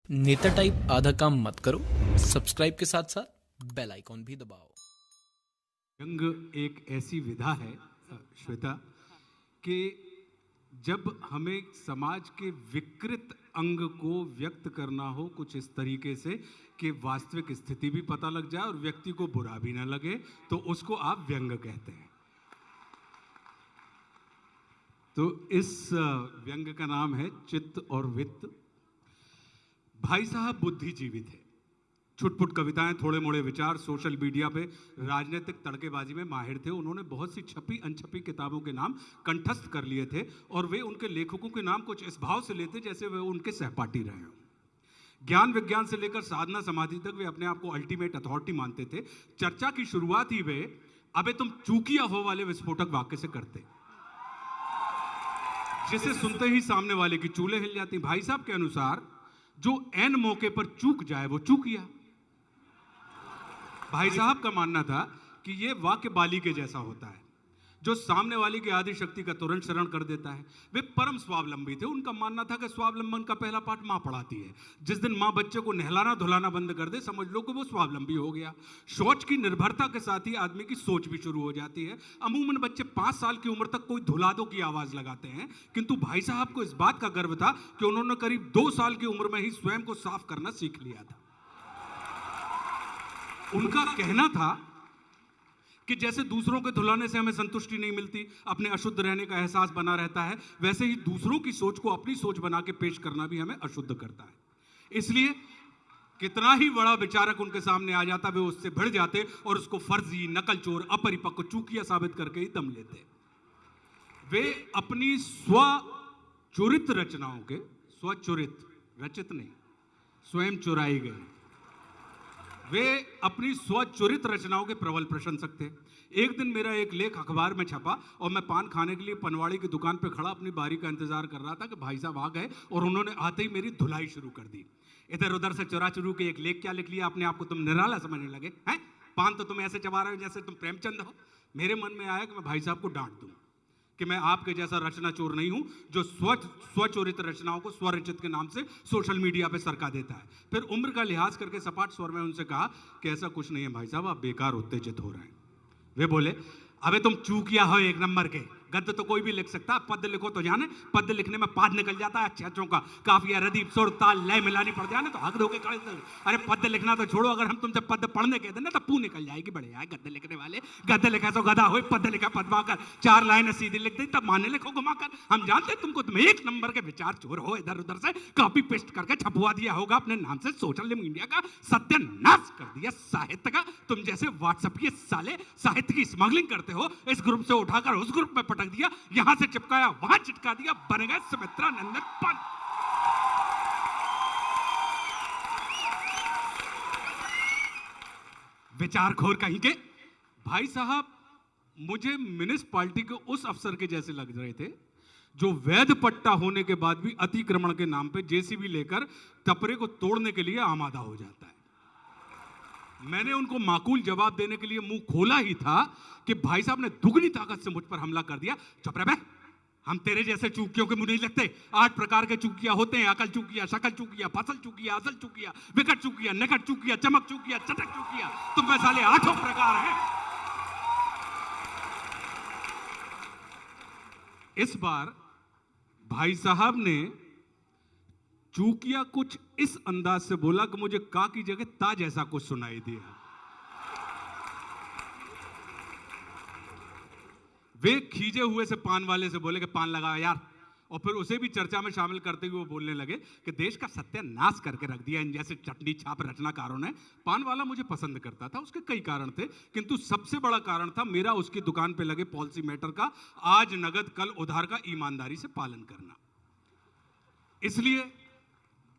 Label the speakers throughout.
Speaker 1: नेता टाइप आधा काम मत करो, सब्सक्राइब के साथ साथ बेल आइकॉन भी दबाओ।
Speaker 2: व्यंग एक ऐसी विधा है श्वेता कि जब हमें समाज के विकृत अंग को व्यक्त करना हो कुछ इस तरीके से कि वास्तविक स्थिति भी पता लग जाए और व्यक्ति को बुरा भी ना लगे, तो उसको आप व्यंग कहते हैं। तो इस व्यंग का नाम है चित्त और वित्त। भाई साहब बुद्धिजीवी थे, छुटपुट कविताएं, थोड़े मोड़े विचार, सोशल मीडिया पे राजनीतिक तड़केबाजी में माहिर थे। उन्होंने बहुत सी छपी अनछपी किताबों के नाम कंठस्थ कर लिए थे और वे उनके लेखकों के नाम कुछ इस भाव से लेते जैसे वे उनके सहपाठी रहे हों। ज्ञान विज्ञान से लेकर साधना समाधि तक वे अपने आप को अल्टीमेट अथॉरिटी मानते थे। चर्चा की शुरुआत ही वे अबे तुम चूकिया हो वाले विस्फोटक वाक्य से करते, जिसे सुनते ही सामने वाले की चूल्हे हिल जाती। भाई साहब के अनुसार जो एन मौके पर चूक जाए वो चूकिया। भाई साहब का मानना था कि यह वाक्य बाली के जैसा होता है जो सामने वाले की आदि शक्ति का तुरंत शरण कर देता है। वे परम स्वावलंबी थे। उनका मानना था कि स्वावलंबन का पहला पाठ मां पढ़ाती है। जिस दिन मां बच्चे को नहलाना धुलाना बंद कर दे, समझ लो कि वो स्वावलंबी हो गया। शौच की निर्भरता के साथ ही आदमी की सोच भी शुरू हो जाती है। अमूमन बच्चे 5 साल की उम्र तक कोई धुला दो की आवाज लगाते हैं, किंतु भाई साहब को इस बात का गर्व था कि उन्होंने करीब 2 साल की उम्र में ही स्वयं को साफ करना सीख लिया था। उनका कहना था कि जैसे दूसरों के धुलाने से हमें संतुष्टि नहीं मिलती, अपने अशुद्ध रहने का एहसास बना रहता है, वैसे ही दूसरों की सोच को अपनी सोच बना के पेश करना भी हमें अशुद्ध करता है। इसलिए कितना ही बड़ा विचारक उनके सामने आ जाता, वे उससे भिड़ जाते और उसको फर्जी, नकलचोर, अपरिपक्व, चूकिया साबित करके ही दम लेते। वे अपनी स्वचुरित रचनाओं के, स्वचुरित रचित नहीं, स्वयं चुराई गई, वे अपनी स्वचुरित रचनाओं के प्रबल प्रशंसक थे। एक दिन मेरा एक लेख अखबार में छपा और मैं पान खाने के लिए पनवाड़ी की दुकान पर खड़ा अपनी बारी का इंतजार कर रहा था कि भाई साहब आ गए और उन्होंने आते ही मेरी धुलाई शुरू कर दी। इधर उधर से चुरा चुरू के एक लेख क्या लिख लिया, अपने आप को तुम निराला समझने लगे हैं। पान तो तुम ऐसे चबा रहे हो जैसे तुम प्रेमचंद हो। मेरे मन में आया कि मैं भाई साहब को डांट दूं कि मैं आपके जैसा रचना चोर नहीं हूं जो स्वचोरित रचनाओं को स्वरचित के नाम से सोशल मीडिया पे सरका देता है। फिर उम्र का लिहाज करके सपाट स्वर में उनसे कहा कि ऐसा कुछ नहीं है भाई साहब, आप बेकार उत्तेजित हो रहे हैं। वे बोले, अबे तुम चूकिया हो एक नंबर के। गद्य तो कोई भी लिख सकता है, पद्य लिखो तो जाने, पद्य लिखने में पाद निकल जाता है अच्छे का, काफिया, रदीफ, सुर, ताल, लय मिलानी पड़ जाने तो हक धोके खड़े। अरे पद्य लिखना तो छोड़ो, अगर हम तुमसे पद्य पढ़ने कहते ना तो पू निकल जाएगी। बड़े आए गद्य लिखने वाले, गद्य लिखा तो गधा हो, पद्य लिखा पदमाकर, 4 लाइनें सीधी लिख दी तब माने लिखो घुमाकर। हम जानते तुमको, तुम एक नंबर के विचार चोर हो, इधर उधर से कॉपी पेस्ट करके छपवा दिया होगा अपने नाम से। सोशल मीडिया का सत्यानाश कर दिया साहित्य का। तुम जैसे व्हाट्सएप के साले साहित्य की स्मगलिंग करते हो, इस ग्रुप से उठाकर उस ग्रुप में पटक दिया, यहां से चिपकाया वहां चिटका दिया, बन गए सुमित्रा नंदन पंत। विचारखोर कहीं के। भाई साहब मुझे म्युनिसिपैलिटी के उस अफसर के जैसे लग रहे थे जो वैध पट्टा होने के बाद भी अतिक्रमण के नाम पे जेसीबी लेकर टपरे को तोड़ने के लिए आमादा हो जाता है। मैंने उनको माकूल जवाब देने के लिए मुंह खोला ही था कि भाई साहब ने दुगनी ताकत से मुझ पर हमला कर दिया। चुप रह बे, हम तेरे जैसे चूकियों के मुंह नहीं लगते। 8 प्रकार के चूकिया होते हैं, अकल चूकिया, शकल चूकिया, फसल चूकिया, असल चूकिया, विकट चूकिया, निकट चूकिया, चमक चूकिया, चटक चूकिया। तुम में साले 8 प्रकार हैं। इस बार भाई साहब ने चूकिया कुछ इस अंदाज से बोला कि मुझे का की जगह ता जैसा कुछ सुनाई दिया। वे खींचे हुए से पान वाले से बोले कि पान लगाओ यार, और फिर उसे भी चर्चा में शामिल करते हुए वो बोलने लगे कि देश का सत्यानाश करके रख दिया इन जैसे चटनी छाप रचनाकारों ने। पान वाला मुझे पसंद करता था, उसके कई कारण थे, किंतु सबसे बड़ा कारण था मेरा उसकी दुकान पे लगे पॉलिसी मैटर का आज नगद कल उधार का ईमानदारी से पालन करना। इसलिए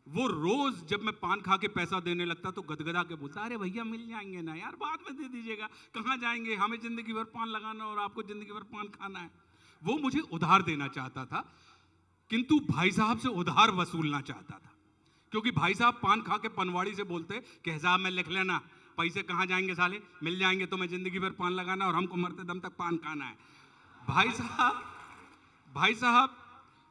Speaker 2: वो रोज जब मैं पान खा के पैसा देने लगता तो गदगदा के बोलता, अरे भैया मिल जाएंगे ना यार, बाद में दे दीजिएगा, कहाँ जाएंगे, हमें जिंदगी भर पान लगाना और आपको जिंदगी भर पान खाना है। वो मुझे उधार देना चाहता था, किंतु भाई साहब से उधार वसूलना चाहता था, क्योंकि भाई साहब पान खा के पनवाड़ी से बोलते कि हिसाब में लिख लेना, पैसे कहाँ जाएंगे साले, मिल जाएंगे तुम्हें जिंदगी भर पान लगाना और हमको मरते दम तक पान खाना है। भाई साहब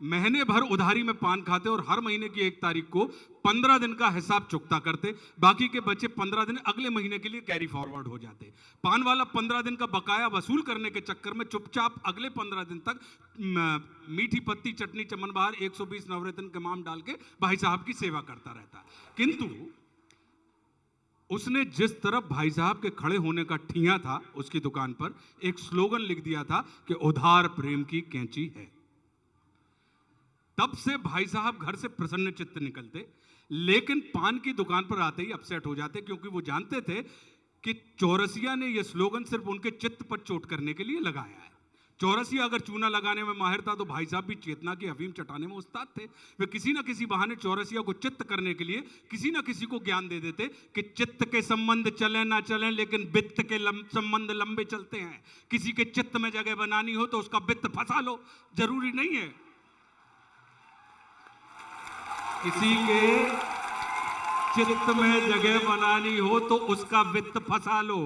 Speaker 2: महीने भर उधारी में पान खाते और हर महीने की 1 तारीख को 15 दिन का हिसाब चुकता करते। बाकी के बचे 15 दिन अगले महीने के लिए कैरी फॉरवर्ड हो जाते। पान वाला 15 दिन का बकाया वसूल करने के चक्कर में चुपचाप अगले 15 दिन तक मीठी पत्ती, चटनी, चमन बहार, 120 नवरत्न के माम डाल के भाई साहब की सेवा करता रहता। किंतु उसने जिस तरफ भाई साहब के खड़े होने का ठिया था, उसकी दुकान पर एक स्लोगन लिख दिया था कि उधार प्रेम की कैंची है। तब से भाई साहब घर से प्रसन्न चित्त निकलते, लेकिन पान की दुकान पर आते ही अपसेट हो जाते, क्योंकि वो जानते थे कि चौरसिया ने यह स्लोगन सिर्फ उनके चित्त पर चोट करने के लिए लगाया है। चौरसिया अगर चूना लगाने में माहिर था तो भाई साहब भी चेतना की अफीम चटाने में उस्ताद थे। वे किसी ना किसी बहाने चौरसिया को चित्त करने के लिए किसी ना किसी को ज्ञान दे देते कि चित्त के संबंध चले ना चले, लेकिन वित्त के संबंध लंबे चलते हैं। किसी के चित्त में जगह बनानी हो तो उसका वित्त फंसा लो, जरूरी नहीं है किसी के चित्त में जगह बनानी हो तो उसका वित्त फंसा लो,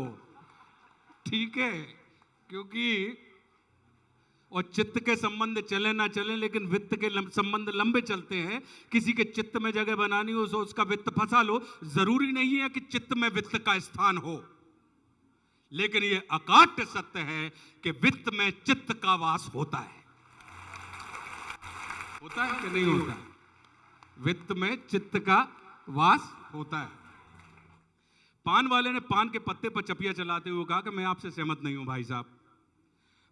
Speaker 2: ठीक है? क्योंकि और चित्त के संबंध चले ना चले, लेकिन वित्त के संबंध लंबे चलते हैं। किसी के चित्त में जगह बनानी हो तो उसका वित्त फंसा लो। जरूरी नहीं है कि चित्त में वित्त का स्थान हो, लेकिन यह अकाट्य सत्य है कि वित्त में चित्त का वास होता है। होता है कि नहीं होता? वित्त में चित्त का वास होता है। पान वाले ने पान के पत्ते पर चपिया चलाते हुए कहा कि मैं आपसे सहमत नहीं हूं भाई साहब।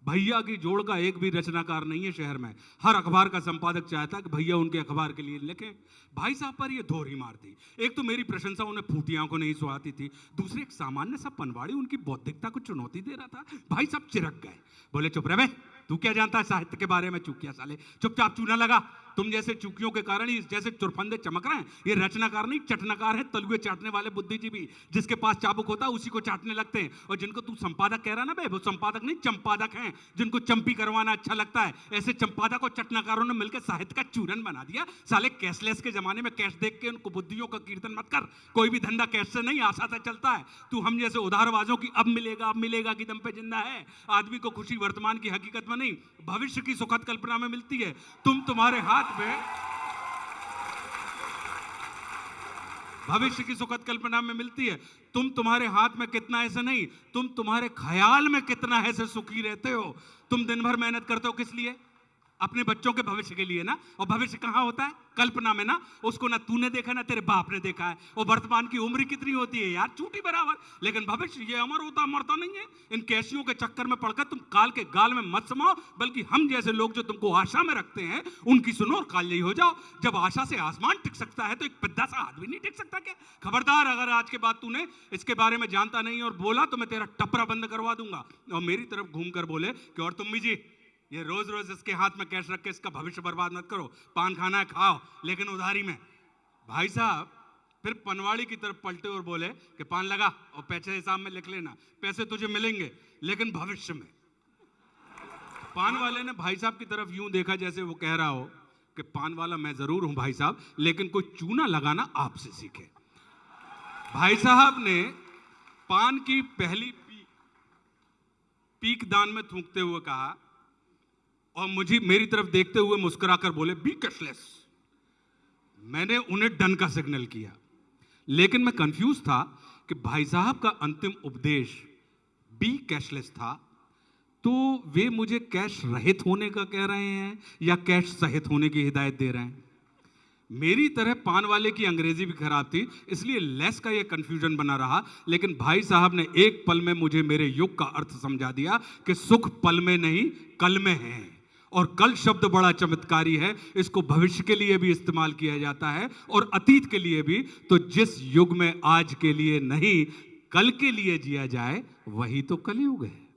Speaker 2: भैया की जोड़ का एक भी रचनाकार नहीं है शहर में। हर अखबार का संपादक चाहता है कि भैया उनके अखबार के लिए लिखें। भाई साहब पर ये धोरी मारती। एक तो मेरी प्रशंसा उन्हें फूटी आंखों नहीं सुहाती थी, दूसरे एक सामान्य सा पनवाड़ी उनकी बौद्धिकता को चुनौती दे रहा था। भाई साहब चिरक गए, बोले चुप रह बे, तू क्या जानता है साहित्य के बारे में? चूकिया साले, चुपचाप चूना लगा। तुम जैसे चूकियों के कारण ही जैसे चुरफंदे चमक रहे हैं। ये रचनाकार नहीं, चटनाकार है, तलुए चाटने वाले बुद्धिजीवी। जिसके पास चाबुक होता है उसी को चाटने लगते हैं। और जिनको तू संपादक कह रहा ना बे, वो संपादक नहीं चंपादक हैं, जिनको चंपी करवाना अच्छा लगता है। ऐसे चंपादक और चटनाकारों ने मिलकर साहित्य का चूरन बना दिया। साले कैशलेस के जमाने में कैश देख के उनको बुद्धियों का कीर्तन मत कर। कोई भी धंधा कैश से नहीं, आशा से चलता है। तू हम जैसे उधारबाजों की अब मिलेगा की दम पे जिंदा है। आदमी को खुशी वर्तमान की हकीकत में नहीं, भविष्य की सुखद कल्पना में मिलती है। तुम्हारे हाथ में भविष्य की सुखद कल्पना में मिलती है। तुम्हारे हाथ में कितना ऐसे नहीं, तुम्हारे ख्याल में कितना ऐसे सुखी रहते हो। तुम दिन भर मेहनत करते हो किस लिए? अपने बच्चों के भविष्य के लिए ना। और भविष्य कहां होता है? कल्पना में ना। उसको ना तूने देखा ना तेरे बाप ने देखा है। और वर्तमान की उम्र कितनी होती है यार? चूटी बराबर। लेकिन भविष्य ये अमर होता मरता नहीं है। इन कैसियों के चक्कर में पड़कर तुम काल के गाल में मत समाओ, बल्कि हम जैसे लोग जो तुमको आशा में रखते हैं उनकी सुनो और कालजयी हो जाओ। जब आशा से आसमान टिक सकता है तो एक पिद्दा सा आदमी नहीं टिक सकता क्या? खबरदार, अगर आज के बाद तूने इसके बारे में जानता नहीं और बोला तो मैं तेरा टपरा बंद करवा दूंगा। और मेरी तरफ घूमकर बोले कि और तुम भी जी, ये रोज रोज इसके हाथ में कैश रख के इसका भविष्य बर्बाद मत करो। पान खाना है खाओ, लेकिन उधारी में। भाई साहब फिर पनवाड़ी की तरफ पलटे और बोले कि पान लगा और पैसे हिसाब में लिख लेना, पैसे तुझे मिलेंगे लेकिन भविष्य में। पान वाले ने भाई साहब की तरफ यूं देखा जैसे वो कह रहा हो कि पान वाला मैं जरूर हूं भाई साहब, लेकिन कोई चूना लगाना आपसे सीखे। भाई साहब ने पान की पहली पीक दान में थूकते हुए कहा और मुझे मेरी तरफ देखते हुए मुस्कुराकर बोले बी कैशलेस। मैंने उन्हें डन का सिग्नल किया, लेकिन मैं कंफ्यूज था कि भाई साहब का अंतिम उपदेश बी कैशलेस था, तो वे मुझे कैश रहित होने का कह रहे हैं या कैश सहित होने की हिदायत दे रहे हैं। मेरी तरह पान वाले की अंग्रेजी भी खराब थी, इसलिए लेस का यह कंफ्यूजन बना रहा। लेकिन भाई साहब ने एक पल में मुझे मेरे युग का अर्थ समझा दिया कि सुख पल में नहीं कल में है। और कल शब्द बड़ा चमत्कारी है, इसको भविष्य के लिए भी इस्तेमाल किया जाता है और अतीत के लिए भी। तो जिस युग में आज के लिए नहीं कल के लिए जिया जाए, वही तो कलयुग है।